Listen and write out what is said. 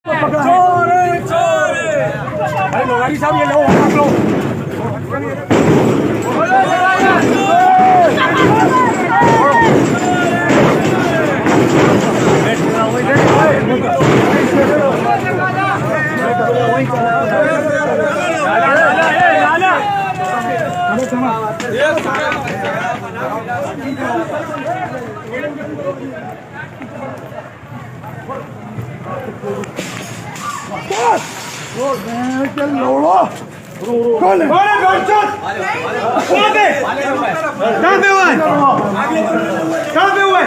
चोर है, चोर है। अरे लोगारी साहब ये लो आप लोग कौन है? कहाँ पे हुआ है? कहाँ पे हुआ है?